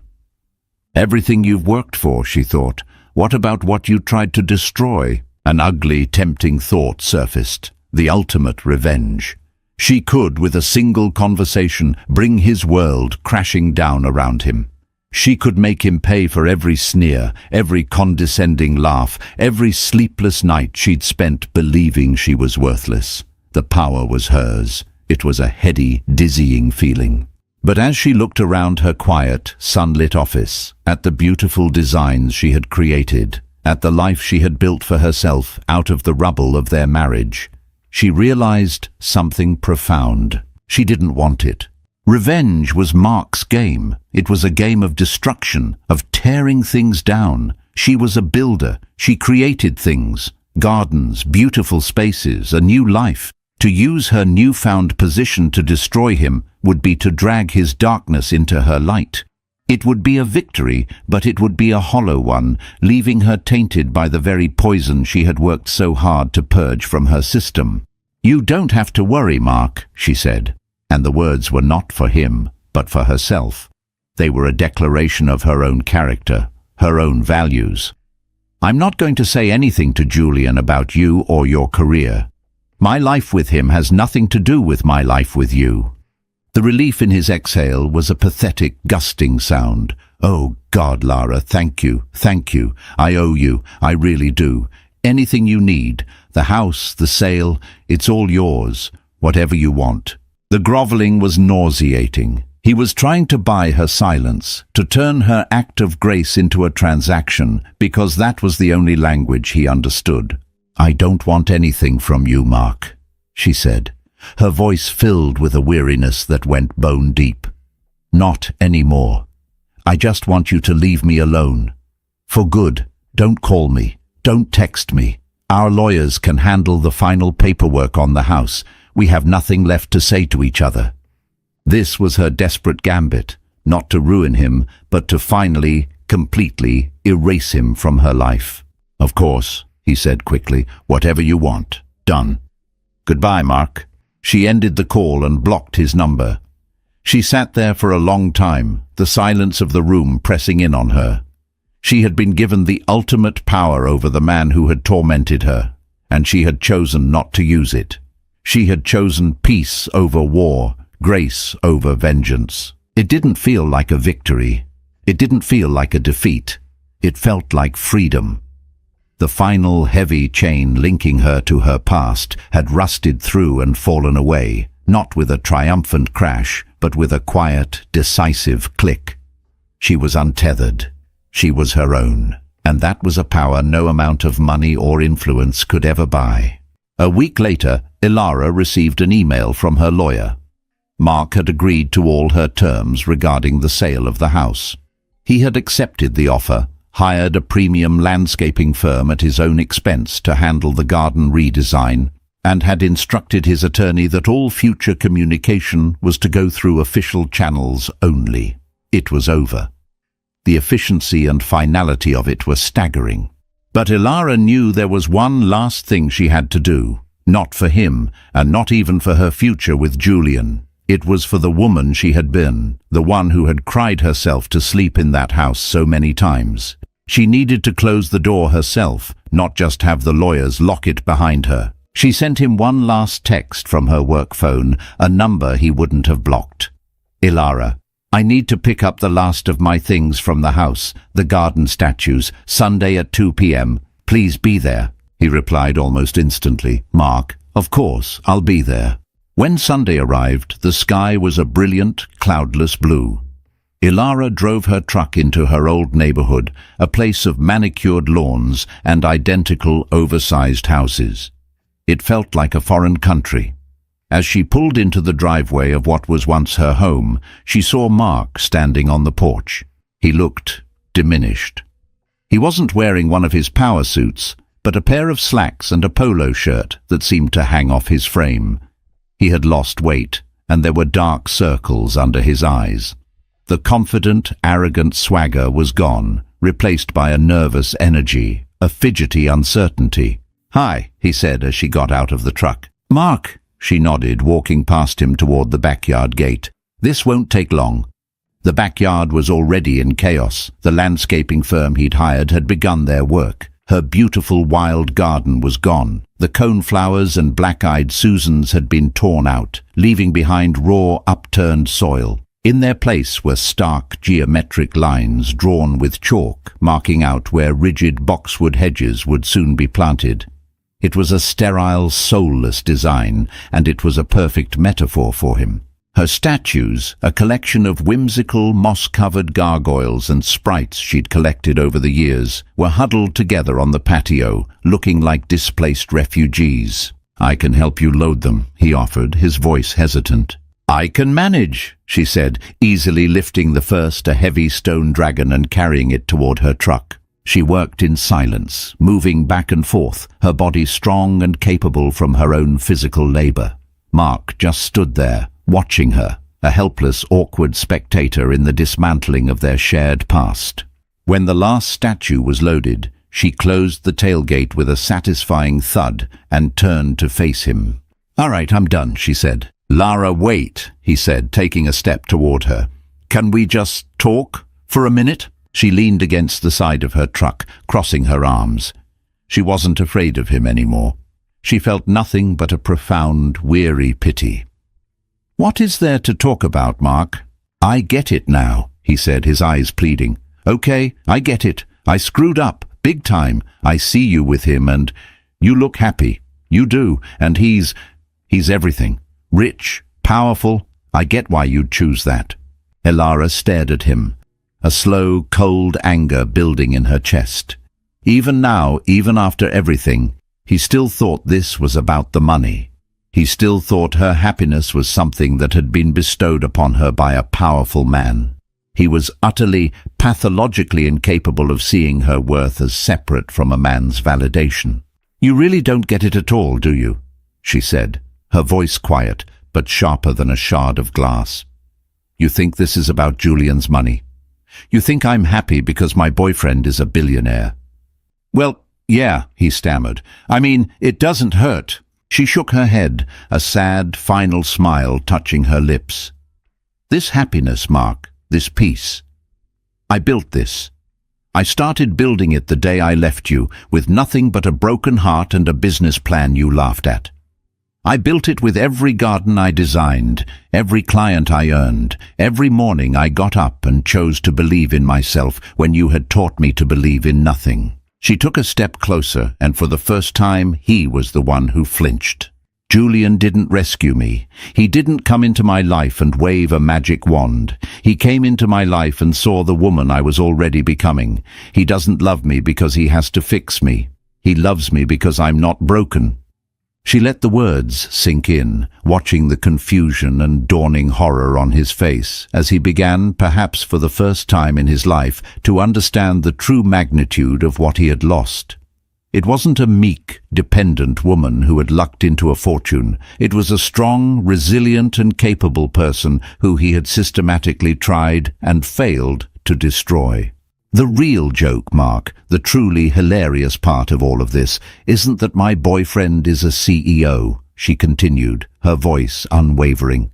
"Everything you've worked for," she thought. "What about what you tried to destroy?" An ugly, tempting thought surfaced. The ultimate revenge. She could, with a single conversation, bring his world crashing down around him. She could make him pay for every sneer, every condescending laugh, every sleepless night she'd spent believing she was worthless. The power was hers. It was a heady, dizzying feeling. But as she looked around her quiet, sunlit office, at the beautiful designs she had created, at the life she had built for herself out of the rubble of their marriage, she realized something profound. She didn't want it. Revenge was Mark's game. It was a game of destruction, of tearing things down. She was a builder. She created things, gardens, beautiful spaces, a new life. To use her newfound position to destroy him would be to drag his darkness into her light. It would be a victory, but it would be a hollow one, leaving her tainted by the very poison she had worked so hard to purge from her system. "You don't have to worry, Mark," she said. And the words were not for him, but for herself. They were a declaration of her own character, her own values. "I'm not going to say anything to Julian about you or your career. My life with him has nothing to do with my life with you." The relief in his exhale was a pathetic, gusting sound. "Oh God, Lara, thank you. I owe you, I really do. Anything you need, the house, the sale, it's all yours, whatever you want." The groveling was nauseating. He was trying to buy her silence, to turn her act of grace into a transaction, because that was the only language he understood. "I don't want anything from you, Mark," she said, her voice filled with a weariness that went bone deep. "Not anymore. I just want you to leave me alone. For good, don't call me, don't text me. Our lawyers can handle the final paperwork on the house. We have nothing left to say to each other." This was her desperate gambit, not to ruin him, but to finally, completely erase him from her life. "Of course," he said quickly, "whatever you want. Done. Goodbye, Mark." She ended the call and blocked his number. She sat there for a long time, the silence of the room pressing in on her. She had been given the ultimate power over the man who had tormented her, and she had chosen not to use it. She had chosen peace over war, grace over vengeance. It didn't feel like a victory. It didn't feel like a defeat. It felt like freedom. The final heavy chain linking her to her past had rusted through and fallen away, not with a triumphant crash, but with a quiet, decisive click. She was untethered. She was her own, and that was a power no amount of money or influence could ever buy. A week later, Elara received an email from her lawyer. Mark had agreed to all her terms regarding the sale of the house. He had accepted the offer, hired a premium landscaping firm at his own expense to handle the garden redesign, and had instructed his attorney that all future communication was to go through official channels only. It was over. The efficiency and finality of it were staggering. But Elara knew there was one last thing she had to do, not for him, and not even for her future with Julian. It was for the woman she had been, the one who had cried herself to sleep in that house so many times. She needed to close the door herself, not just have the lawyers lock it behind her. She sent him one last text from her work phone, a number he wouldn't have blocked. "Elara, I need to pick up the last of my things from the house, the garden statues, Sunday at 2 p.m. Please be there." He replied almost instantly, "Mark, of course, I'll be there." When Sunday arrived, the sky was a brilliant, cloudless blue. Ilara drove her truck into her old neighborhood, a place of manicured lawns and identical oversized houses. It felt like a foreign country. As she pulled into the driveway of what was once her home, she saw Mark standing on the porch. He looked diminished. He wasn't wearing one of his power suits, but a pair of slacks and a polo shirt that seemed to hang off his frame. He had lost weight, and there were dark circles under his eyes. The confident, arrogant swagger was gone, replaced by a nervous energy, a fidgety uncertainty. "Hi," he said as she got out of the truck. "Mark," she nodded, walking past him toward the backyard gate. "This won't take long." The backyard was already in chaos. The landscaping firm he'd hired had begun their work. Her beautiful wild garden was gone. The coneflowers and black-eyed Susans had been torn out, leaving behind raw, upturned soil. In their place were stark geometric lines drawn with chalk, marking out where rigid boxwood hedges would soon be planted. It was a sterile, soulless design, and it was a perfect metaphor for him. Her statues, a collection of whimsical, moss-covered gargoyles and sprites she'd collected over the years, were huddled together on the patio, looking like displaced refugees. "I can help you load them," he offered, his voice hesitant. "I can manage," she said, easily lifting the first, a heavy stone dragon, and carrying it toward her truck. She worked in silence, moving back and forth, her body strong and capable from her own physical labor. Mark just stood there, watching her, a helpless, awkward spectator in the dismantling of their shared past. When the last statue was loaded, she closed the tailgate with a satisfying thud and turned to face him. "All right, I'm done," she said. "Lara, wait," he said, taking a step toward her. "Can we just talk for a minute?" She leaned against the side of her truck, crossing her arms. She wasn't afraid of him anymore. She felt nothing but a profound, weary pity. "What is there to talk about, Mark?" "I get it now," he said, his eyes pleading. "Okay, I get it. I screwed up, big time. I see you with him, and you look happy. You do, and he's everything. Rich, powerful. I get why you'd choose that." Ilara stared at him, a slow, cold anger building in her chest. Even now, even after everything, he still thought this was about the money. He still thought her happiness was something that had been bestowed upon her by a powerful man. He was utterly, pathologically incapable of seeing her worth as separate from a man's validation. "You really don't get it at all, do you?" she said, her voice quiet, but sharper than a shard of glass. "You think this is about Julian's money? You think I'm happy because my boyfriend is a billionaire?" "Well, yeah," he stammered. "I mean, it doesn't hurt." She shook her head, a sad, final smile touching her lips. "This happiness, Mark, this peace. I built this. I started building it the day I left you, with nothing but a broken heart and a business plan you laughed at. I built it with every garden I designed, every client I earned, every morning I got up and chose to believe in myself when you had taught me to believe in nothing." She took a step closer, and for the first time he was the one who flinched. "Julian didn't rescue me. He didn't come into my life and wave a magic wand. He came into my life and saw the woman I was already becoming. He doesn't love me because he has to fix me. He loves me because I'm not broken." She let the words sink in, watching the confusion and dawning horror on his face as he began, perhaps for the first time in his life, to understand the true magnitude of what he had lost. It wasn't a meek, dependent woman who had lucked into a fortune. It was a strong, resilient and capable person who he had systematically tried and failed to destroy. The real joke, Mark, the truly hilarious part of all of this, isn't that my boyfriend is a CEO, she continued, her voice unwavering.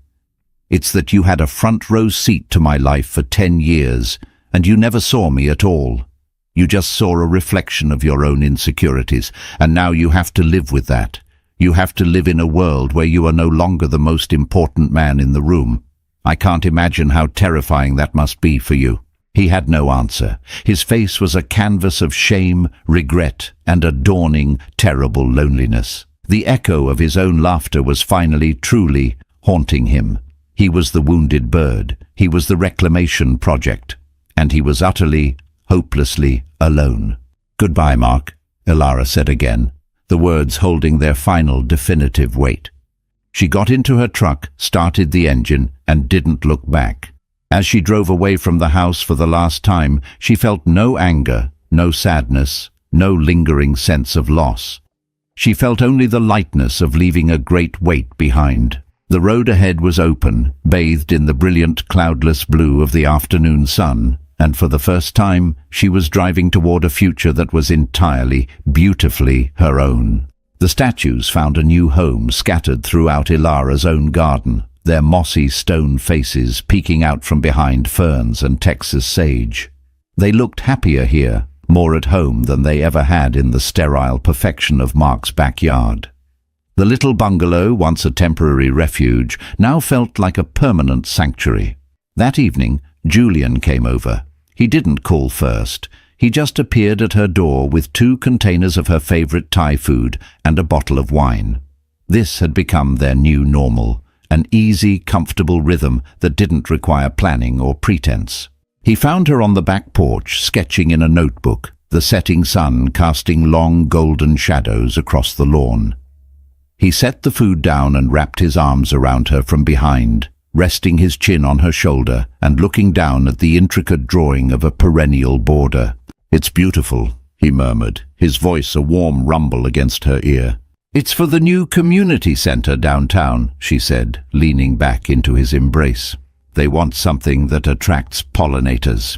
It's that you had a front-row seat to my life for 10 years, and you never saw me at all. You just saw a reflection of your own insecurities, and now you have to live with that. You have to live in a world where you are no longer the most important man in the room. I can't imagine how terrifying that must be for you." He had no answer. His face was a canvas of shame, regret, and a dawning, terrible loneliness. The echo of his own laughter was finally, truly haunting him. He was the wounded bird. He was the reclamation project. And he was utterly, hopelessly alone. "Goodbye, Mark," Ilara said again, the words holding their final definitive weight. She got into her truck, started the engine, and didn't look back. As she drove away from the house for the last time, she felt no anger, no sadness, no lingering sense of loss. She felt only the lightness of leaving a great weight behind. The road ahead was open, bathed in the brilliant cloudless blue of the afternoon sun, and for the first time she was driving toward a future that was entirely, beautifully her own. The statues found a new home scattered throughout Ilara's own garden, their mossy stone faces peeking out from behind ferns and Texas sage. They looked happier here, more at home than they ever had in the sterile perfection of Mark's backyard. The little bungalow, once a temporary refuge, now felt like a permanent sanctuary. That evening, Julian came over. He didn't call first. He just appeared at her door with 2 containers of her favorite Thai food and a bottle of wine. This had become their new normal, an easy, comfortable rhythm that didn't require planning or pretense. He found her on the back porch, sketching in a notebook, the setting sun casting long golden shadows across the lawn. He set the food down and wrapped his arms around her from behind, resting his chin on her shoulder and looking down at the intricate drawing of a perennial border. "It's beautiful," he murmured, his voice a warm rumble against her ear. "It's for the new community center downtown," she said, leaning back into his embrace. "They want something that attracts pollinators."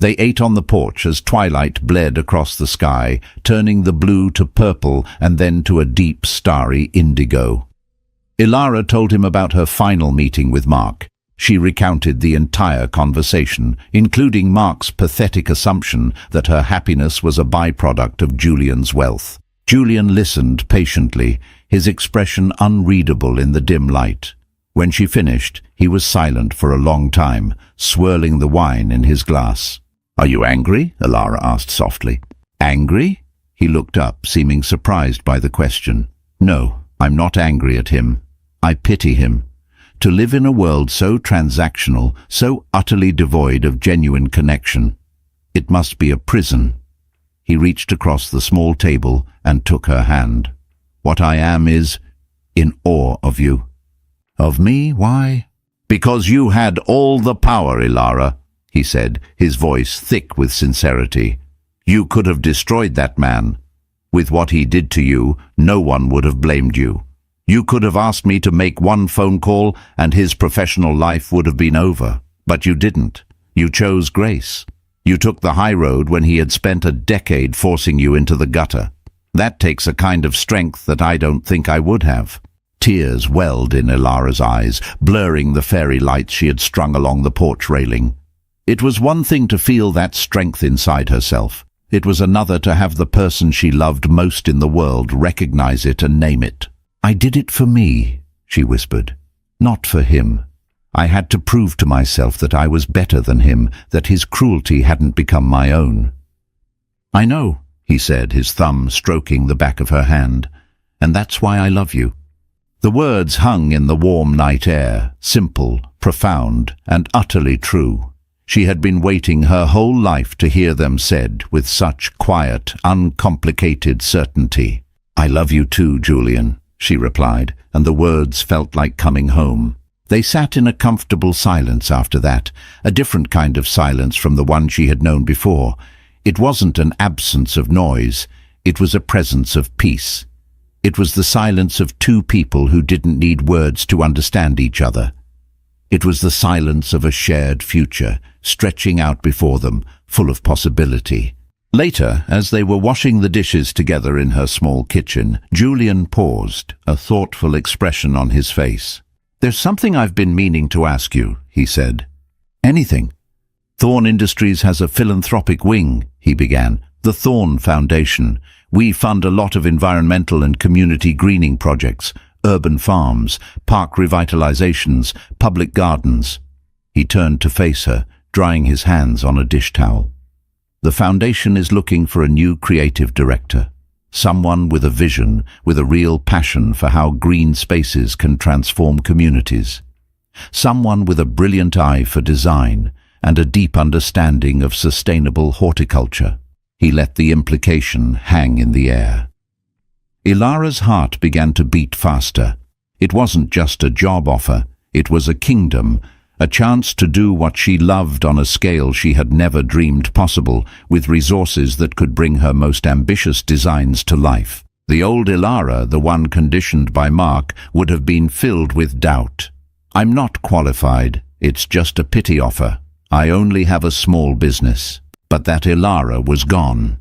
They ate on the porch as twilight bled across the sky, turning the blue to purple and then to a deep, starry indigo. Ilara told him about her final meeting with Mark. She recounted the entire conversation, including Mark's pathetic assumption that her happiness was a byproduct of Julian's wealth. Julian listened patiently, his expression unreadable in the dim light. When she finished, he was silent for a long time, swirling the wine in his glass. "Are you angry?" Ilara asked softly. "Angry?" He looked up, seeming surprised by the question. "No, I'm not angry at him. I pity him. To live in a world so transactional, so utterly devoid of genuine connection. It must be a prison." He reached across the small table and took her hand. "What I am is in awe of you." "Of me? Why?" "Because you had all the power, Ilara," he said, his voice thick with sincerity. "You could have destroyed that man. With what he did to you, no one would have blamed you. You could have asked me to make one phone call and his professional life would have been over. But you didn't. You chose grace. You took the high road when he had spent a decade forcing you into the gutter. That takes a kind of strength that I don't think I would have." Tears welled in Ilara's eyes, blurring the fairy lights she had strung along the porch railing. It was one thing to feel that strength inside herself. It was another to have the person she loved most in the world recognize it and name it. "I did it for me," she whispered, "not for him. I had to prove to myself that I was better than him, that his cruelty hadn't become my own." "I know," he said, his thumb stroking the back of her hand, "and that's why I love you." The words hung in the warm night air, simple, profound, and utterly true. She had been waiting her whole life to hear them said with such quiet, uncomplicated certainty. "I love you too, Julian," she replied, and the words felt like coming home. They sat in a comfortable silence after that, a different kind of silence from the one she had known before. It wasn't an absence of noise, it was a presence of peace. It was the silence of 2 people who didn't need words to understand each other. It was the silence of a shared future, stretching out before them, full of possibility. Later, as they were washing the dishes together in her small kitchen, Julian paused, a thoughtful expression on his face. "There's something I've been meaning to ask you," he said. "Anything?" "Thorn Industries has a philanthropic wing," he began. "The Thorn Foundation. We fund a lot of environmental and community greening projects, urban farms, park revitalizations, public gardens." He turned to face her, drying his hands on a dish towel. "The foundation is looking for a new creative director. someone with a vision, with a real passion for how green spaces can transform communities. Someone with a brilliant eye for design and a deep understanding of sustainable horticulture. He let the implication hang in the air. Ilara's heart began to beat faster. It wasn't just a job offer, it was a kingdom, a chance to do what she loved on a scale she had never dreamed possible, with resources that could bring her most ambitious designs to life. The old Ilara, the one conditioned by Mark, would have been filled with doubt. "I'm not qualified, it's just a pity offer. I only have a small business." But that Ilara was gone.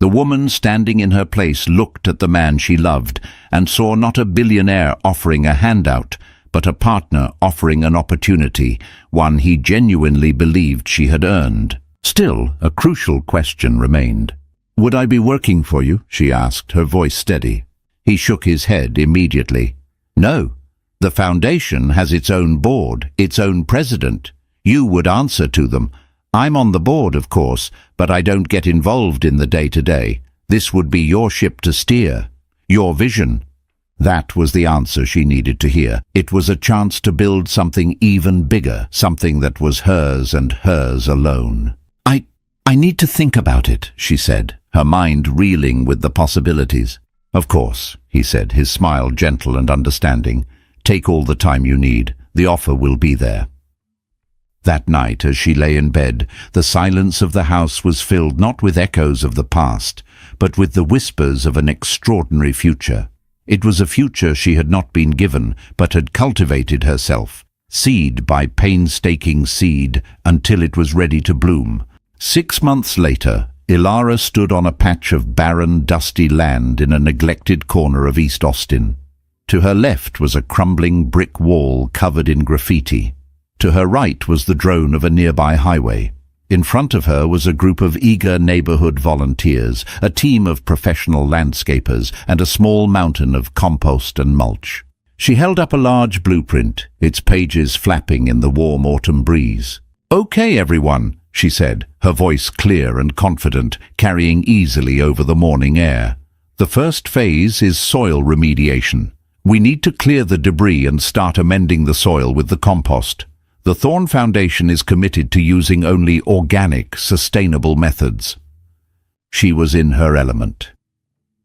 The woman standing in her place looked at the man she loved and saw not a billionaire offering a handout, but a partner offering an opportunity, one he genuinely believed she had earned. Still, a crucial question remained. "Would I be working for you?" she asked, her voice steady. He shook his head immediately. "No. The foundation has its own board, its own president. You would answer to them. I'm on the board, of course, but I don't get involved in the day-to-day. This would be your ship to steer, your vision." That was the answer she needed to hear. It was a chance to build something even bigger, something that was hers and hers alone. I need to think about it," she said, her mind reeling with the possibilities. "Of course," he said, his smile gentle and understanding. "Take all the time you need. The offer will be there." That night, as she lay in bed, the silence of the house was filled not with echoes of the past, but with the whispers of an extraordinary future. It was a future she had not been given, but had cultivated herself, seed by painstaking seed, until it was ready to bloom. 6 months later, Ilara stood on a patch of barren, dusty land in a neglected corner of East Austin. To her left was a crumbling brick wall covered in graffiti. To her right was the drone of a nearby highway. In front of her was a group of eager neighborhood volunteers, a team of professional landscapers, and a small mountain of compost and mulch. She held up a large blueprint, its pages flapping in the warm autumn breeze. "Okay, everyone," she said, her voice clear and confident, carrying easily over the morning air. "The first phase is soil remediation. We need to clear the debris and start amending the soil with the compost. The Thorn Foundation is committed to using only organic, sustainable methods." She was in her element.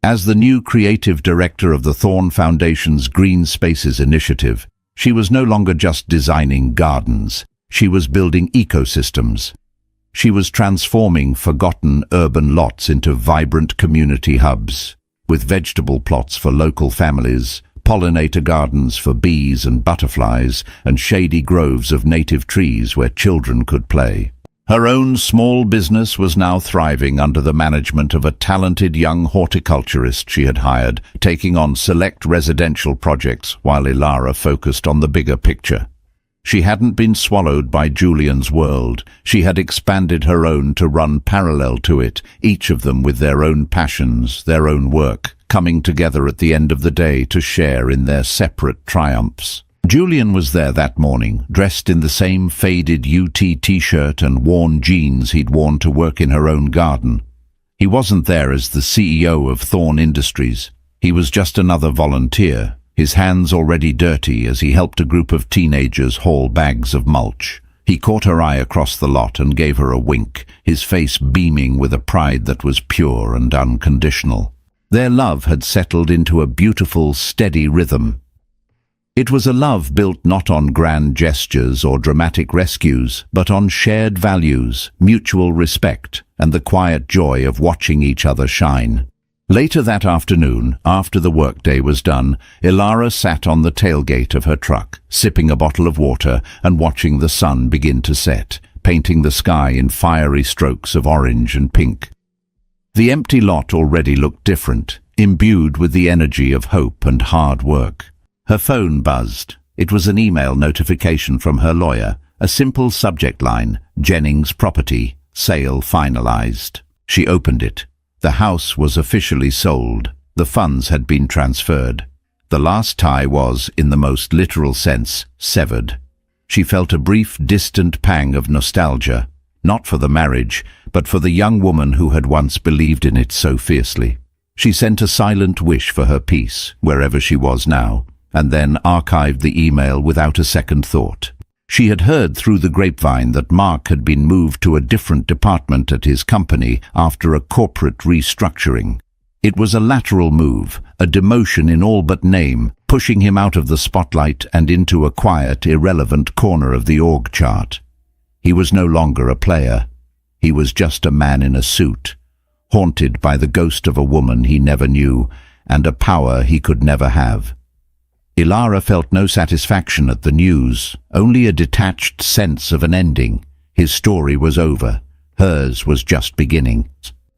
As the new creative director of the Thorn Foundation's Green Spaces initiative, she was no longer just designing gardens. She was building ecosystems. She was transforming forgotten urban lots into vibrant community hubs, with vegetable plots for local families, pollinator gardens for bees and butterflies, and shady groves of native trees where children could play. Her own small business was now thriving under the management of a talented young horticulturist she had hired, taking on select residential projects while Ilara focused on the bigger picture. She hadn't been swallowed by Julian's world. She had expanded her own to run parallel to it, each of them with their own passions, their own work, coming together at the end of the day to share in their separate triumphs. Julian was there that morning, dressed in the same faded UT t-shirt and worn jeans he'd worn to work in her own garden. He wasn't there as the CEO of Thorn Industries. He was just another volunteer, his hands already dirty as he helped a group of teenagers haul bags of mulch. He caught her eye across the lot and gave her a wink, his face beaming with a pride that was pure and unconditional. Their love had settled into a beautiful, steady rhythm. It was a love built not on grand gestures or dramatic rescues, but on shared values, mutual respect, and the quiet joy of watching each other shine. Later that afternoon, after the workday was done, Ilara sat on the tailgate of her truck, sipping a bottle of water and watching the sun begin to set, painting the sky in fiery strokes of orange and pink. The empty lot already looked different, imbued with the energy of hope and hard work. Her phone buzzed. It was an email notification from her lawyer, a simple subject line, "Jennings Property, Sale Finalized." She opened it. The house was officially sold. The funds had been transferred. The last tie was, in the most literal sense, severed. She felt a brief, distant pang of nostalgia, not for the marriage, but for the young woman who had once believed in it so fiercely. She sent a silent wish for her peace, wherever she was now, and then archived the email without a second thought. She had heard through the grapevine that Mark had been moved to a different department at his company after a corporate restructuring. It was a lateral move, a demotion in all but name, pushing him out of the spotlight and into a quiet, irrelevant corner of the org chart. He was no longer a player. He was just a man in a suit, haunted by the ghost of a woman he never knew and a power he could never have. Ilara felt no satisfaction at the news, only a detached sense of an ending. His story was over. Hers was just beginning.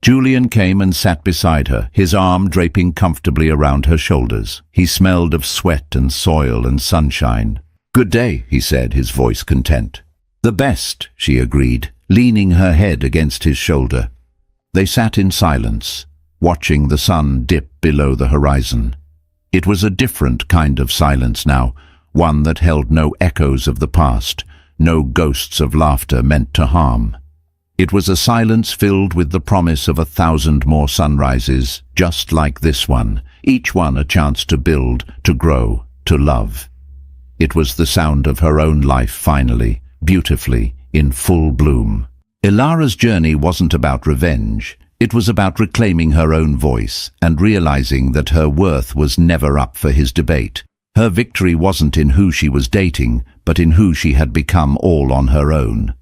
Julian came and sat beside her, his arm draping comfortably around her shoulders. He smelled of sweat and soil and sunshine. "Good day," he said, his voice content. "The best," she agreed, leaning her head against his shoulder. They sat in silence, watching the sun dip below the horizon. It was a different kind of silence now, one that held no echoes of the past, no ghosts of laughter meant to harm. It was a silence filled with the promise of 1,000 more sunrises, just like this one, each one a chance to build, to grow, to love. It was the sound of her own life finally, beautifully, in full bloom. Ilara's journey wasn't about revenge. It was about reclaiming her own voice and realizing that her worth was never up for his debate. Her victory wasn't in who she was dating, but in who she had become all on her own.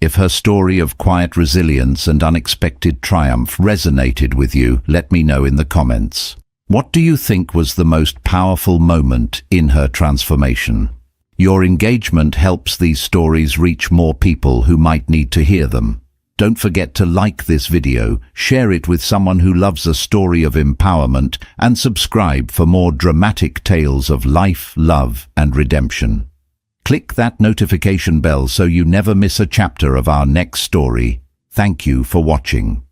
If her story of quiet resilience and unexpected triumph resonated with you, let me know in the comments. What do you think was the most powerful moment in her transformation? Your engagement helps these stories reach more people who might need to hear them. Don't forget to like this video, share it with someone who loves a story of empowerment, and subscribe for more dramatic tales of life, love, and redemption. Click that notification bell so you never miss a chapter of our next story. Thank you for watching.